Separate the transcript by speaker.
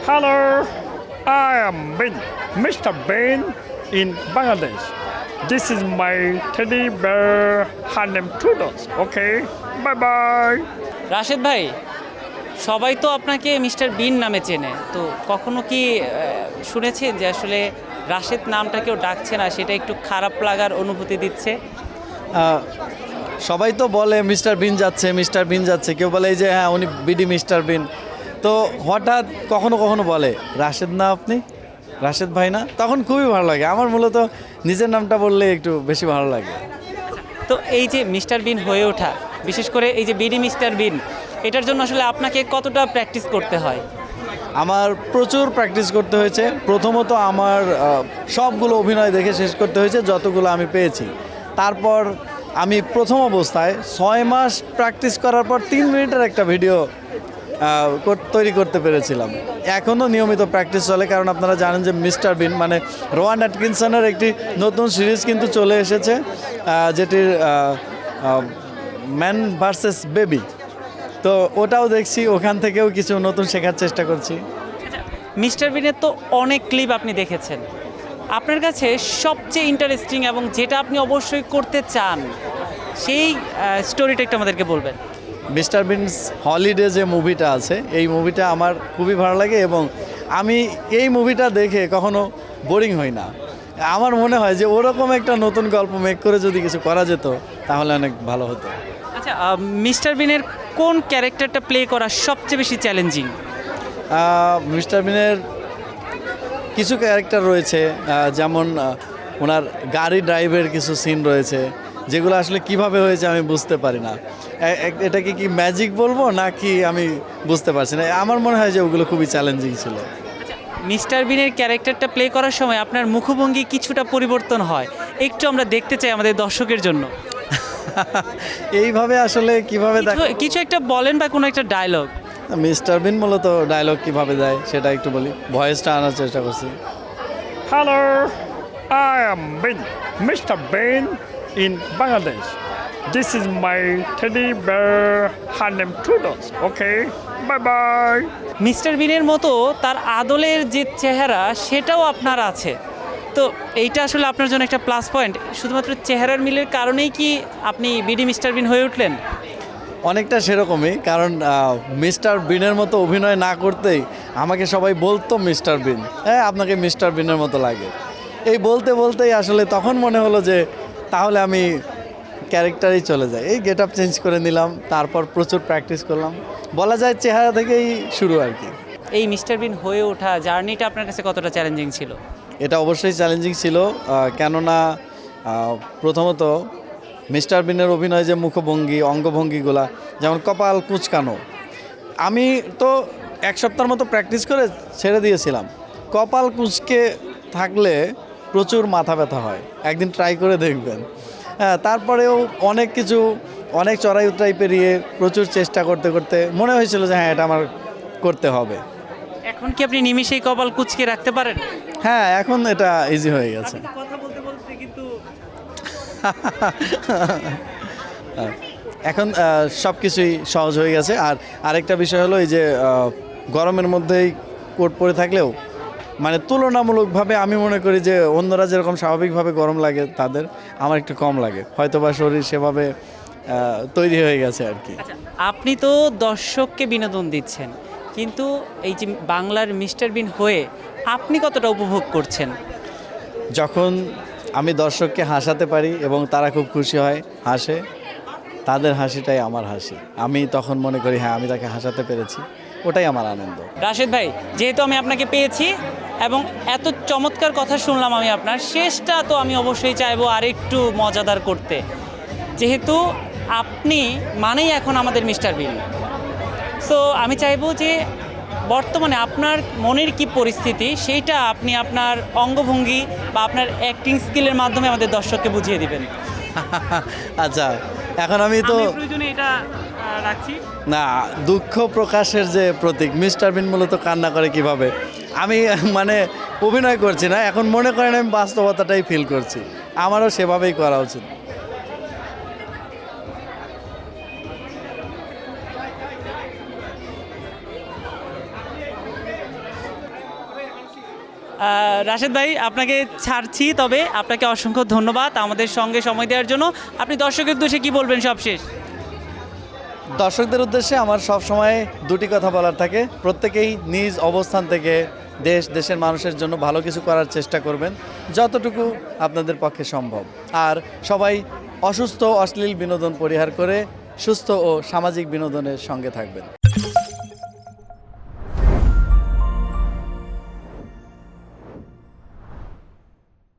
Speaker 1: Hello, I am Bin, Mr. Bin in Bangladesh. This is my teddy bear. Her name Toodles. Okay, bye bye.
Speaker 2: Rashed ভাই, সবাই তো আপনাকে mister বিন নামে চেনে, তো কখনো কি শুনেছেন যে আসলে রাশেদ নামটা কেউ ডাকছে না, সেটা একটু খারাপ লাগার অনুভূতি দিচ্ছে?
Speaker 3: আহ, সবাই তো বলে মিস্টার বিন যাচ্ছে, মিস্টার বিন যাচ্ছে, কেউ বলে এই যে হ্যাঁ উনি বিডি মিস্টার বিন। তো হঠাৎ কখনো কখনো বলে রাশেদ না আপনি, রাশেদ ভাই না, তখন খুবই ভালো লাগে। আমার মূলত নিজের নামটা বললে একটু বেশি ভালো লাগে।
Speaker 2: তো এই যে মিস্টার বিন হয়ে ওঠা, বিশেষ করে এই যে বিডি মিস্টার বিন, এটার জন্য আসলে আপনাকে কতটা প্র্যাকটিস করতে হয়?
Speaker 3: আমার প্রচুর প্র্যাকটিস করতে হয়েছে। প্রথমত আমার সবগুলো অভিনয় দেখে শেষ করতে হয়েছে যতগুলো আমি পেয়েছি। তারপর আমি প্রথম অবস্থায় 6 মাস প্র্যাকটিস করার পর 3 মিনিটের একটা ভিডিও তৈরি করতে পেরেছিলাম। এখনও নিয়মিত প্র্যাকটিস চলে, কারণ আপনারা জানেন যে মিস্টার বিন মানে রোয়ান অ্যাটকিনসনের একটি নতুন সিরিজ কিন্তু চলে এসেছে, যেটির ম্যান ভার্সেস বেবি। তো ওটাও দেখছি, ওখান থেকেও কিছু নতুন শেখার চেষ্টা করছি।
Speaker 2: মিস্টার বিনের তো অনেক ক্লিপ আপনি দেখেছেন, আপনার কাছে সবচেয়ে ইন্টারেস্টিং এবং যেটা আপনি অবশ্যই করতে চান সেই স্টোরিটা একটু আমাদেরকে বলবেন।
Speaker 3: মিস্টার বিনস হলিডে যে মুভিটা আছে, এই মুভিটা আমার খুবই ভালো লাগে এবং আমি এই মুভিটা দেখে কখনো বোরিং হই না। আমার মনে হয় যে ওরকম একটা নতুন গল্প মেক করে যদি কিছু করা যেত তাহলে অনেক ভালো হতো।
Speaker 2: আচ্ছা, মিস্টার বিনের কোন ক্যারেক্টারটা প্লে করা সবচেয়ে বেশি চ্যালেঞ্জিং?
Speaker 3: মিস্টার বিনের কিছু ক্যারেক্টার রয়েছে, যেমন ওনার গাড়ি ড্রাইভের কিছু সিন রয়েছে, যেগুলো আসলে কিভাবে হয়েছে আমি বুঝতে পারি না। এটাকে কি ম্যাজিক বলবো নাকি আমি বুঝতে পারছি না। আমার মনে হয় যে ওগুলো খুবই চ্যালেঞ্জিং ছিল।
Speaker 2: মিস্টার বিনের ক্যারেক্টারটা প্লে করার সময় আপনার মুখভঙ্গি কিছুটা পরিবর্তন হয়, একটু আমরা দেখতে চাই আমাদের দর্শকের জন্য।
Speaker 3: এইভাবে আসলে কিভাবে
Speaker 2: কিছু একটা বলেন বা কোনো একটা ডায়লগ।
Speaker 3: মিস্টার বিন মূলত ডায়লগ কিভাবে দেয় সেটা একটু বলি, ভয়েসটা আনার চেষ্টা করছি।
Speaker 1: Hello, I am Bin, Mr. Bin in Bangladesh. This is my teddy bear. Her name Toodles. Okay, bye bye.
Speaker 2: Mister বিনের মতো তার আদলের যে চেহারা সেটাও আপনার আছে, তো এইটা আসলে আপনার জন্য একটা প্লাস পয়েন্ট। শুধুমাত্র চেহারার মিলের কারণেই কি আপনি বিডি মিস্টার বিন হয়ে উঠলেন?
Speaker 3: অনেকটা সেরকমই, কারণ মিস্টার বিনের মতো অভিনয় না করতেই আমাকে সবাই বলতো মিস্টার বিন, হ্যাঁ আপনাকে মিস্টার বিনের মতো লাগে। এই বলতে বলতেই আসলে তখন মনে হলো যে তাহলে আমি ক্যারেক্টারেই চলে যাই। এই গেট আপ চেঞ্জ করে নিলাম, তারপর প্রচুর প্র্যাকটিস করলাম। বলা যায় চেহারা থেকেই শুরু আর কি।
Speaker 2: এই মিস্টার বিন হয়ে ওঠা জার্নিটা আপনার কাছে কতটা চ্যালেঞ্জিং ছিল?
Speaker 3: এটা অবশ্যই চ্যালেঞ্জিং ছিল, কেননা প্রথমত মিস্টার বিনের অভিনয় যে মুখভঙ্গি অঙ্গভঙ্গিগুলা, যেমন কপাল কুঁচকানো, আমি তো 1 সপ্তাহের মতো প্র্যাকটিস করে ছেড়ে দিয়েছিলাম। কপাল কুঁচকে থাকলে প্রচুর মাথা ব্যথা হয়, একদিন ট্রাই করে দেখবেন। হ্যাঁ, তারপরেও অনেক চড়াই উতরাই পেরিয়ে প্রচুর চেষ্টা করতে করতে মনে হয়েছিল যে হ্যাঁ এটা আমার করতে হবে।
Speaker 2: এখন কি আপনি নিমিষেই কপাল কুঁচকে রাখতে পারেন?
Speaker 3: হ্যাঁ, এখন এটা ইজি হয়ে গেছে।
Speaker 2: কথা বলতে বলতে কিন্তু
Speaker 3: এখন সব কিছুই সহজ হয়ে গেছে। আর আরেকটা বিষয় হলো এই যে গরমের মধ্যেই কোট পরে থাকলেও মানে তুলনামূলকভাবে আমি মনে করি যে অন্যরা যেরকম স্বাভাবিকভাবে গরম লাগে তাদের, আমার একটু কম লাগে, হয়তোবা শরীর সেভাবে তৈরি হয়ে গেছে আর কি।
Speaker 2: আচ্ছা, আপনি তো দর্শককে বিনোদন দিচ্ছেন, কিন্তু এই যে বাংলার মিস্টার বিন হয়ে আপনি কতটা উপভোগ করছেন?
Speaker 3: যখন আমি দর্শককে হাসাতে পারি এবং তারা খুব খুশি হয়, হাসে, তাদের হাসিটাই আমার হাসি। আমি তখন মনে করি হ্যাঁ আমি তাকে হাসাতে পেরেছি, ওটাই আমার আনন্দ।
Speaker 2: রাশেদ ভাই, যেহেতু আমি আপনাকে পেয়েছি এবং এত চমৎকার কথা শুনলাম আমি আপনার, শেষটা তো আমি অবশ্যই চাইবো আর একটু মজাদার করতে, যেহেতু আপনি মানেই এখন আমাদের মিস্টার বিন। সো আমি চাইবো যে বর্তমানে আপনার মনের কি পরিস্থিতি সেইটা আপনি আপনার অঙ্গভঙ্গি বা আপনার অ্যাক্টিং স্কিলের মাধ্যমে আমাদের দর্শককে বুঝিয়ে দিবেন।
Speaker 3: আচ্ছা, এখন আমি তো
Speaker 2: প্রয়োজনে এটা রাখছি
Speaker 3: না, দুঃখ প্রকাশের যে প্রতীক মিস্টার বিন মূলত কান্না করে কিভাবে, আমি মানে অভিনয় করছি না, এখন মনে করেন আমি বাস্তবতাটাই ফিল করছি, আমারও সেভাবেই করা উচিত।
Speaker 2: রাশেদ ভাই আপনাকে ছাড়ছি, তবে আপনাকে অসংখ্য ধন্যবাদ আমাদের সঙ্গে সময় দেওয়ার জন্য। আপনি দর্শকের উদ্দেশ্যে কি বলবেন সবশেষ?
Speaker 3: দর্শকদের উদ্দেশ্যে আমার সব সময় দুটি কথা বলার থাকে, প্রত্যেকেই নিজ অবস্থান থেকে দেশের মানুষের জন্য ভালো কিছু করার চেষ্টা করবেন যতটুকু আপনাদের পক্ষে সম্ভব। আর সবাই অসুস্থ অশ্লীল বিনোদন পরিহার করে সুস্থ ও সামাজিক বিনোদনের সঙ্গে থাকবেন।